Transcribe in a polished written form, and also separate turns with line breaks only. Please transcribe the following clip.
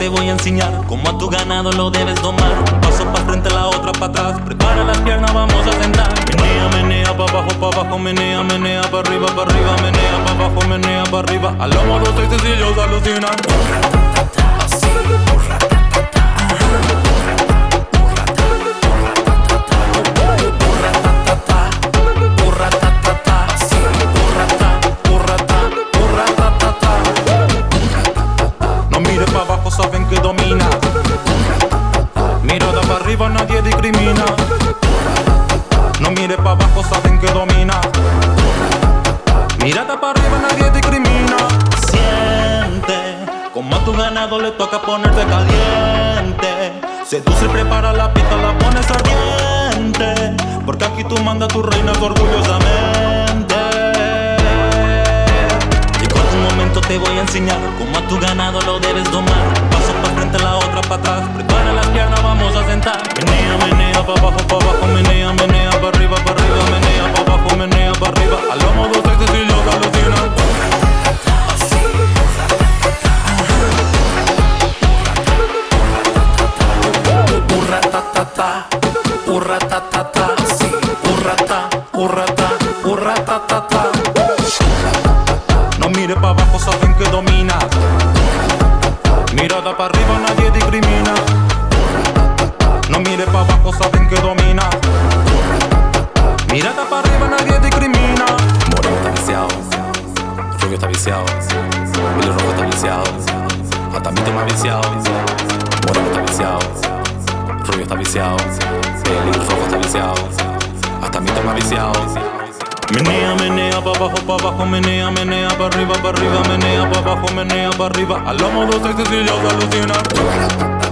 te voy a enseñar cómo a tu ganado lo debes domar. Un paso para frente, la otra para atrás. Prepara las piernas, vamos a sentar. Menea, menea, pa' abajo, menea, menea, pa' arriba, menea, pa' abajo, menea, pa' arriba. Al lomo los seis sencillos alucinan.
Así,
no mires pa' abajo, saben que domina. Mirada pa' arriba, nadie discrimina. No mires pa' abajo, saben que domina. Mirada pa' arriba, nadie discrimina. Siente como a tu ganado le toca ponerte caliente. Seduce, prepara la pista, la pones ardiente. Porque aquí tú mandas, tu reinas orgullosamente. Un momento te voy a enseñar cómo a tu ganado lo debes domar. Paso pa' frente, la otra pa' atrás. Prepara las piernas, vamos a sentar. Menea, menea, pa' abajo, menea, menea, pa' arriba, menea, pa' abajo, menea, pa' arriba. Al lomo dos seis sencillos alucinan.
urra-ta-ta-ta, urra-ta-ta-ta, así, urra-ta, urra-ta, urra-ta-ta-ta.
No mires pa' abajo, saben que domina. Mirada pa' arriba, nadie discrimina. No mires pa' abajo, saben que domina. Mirada pa' arriba, nadie discrimina.
Moreno está viciado, rubio está viciado, pelirrojo está viciado, hasta mí me ha viciado. Moreno está viciado, rubio está viciado, pelirrojo está viciado, hasta mí me ha viciado.
Menea, menea, pa' abajo, menea, menea, pa' arriba, menea, pa' abajo, menea, pa' arriba. Al lomo dos seis sencillos alucinan.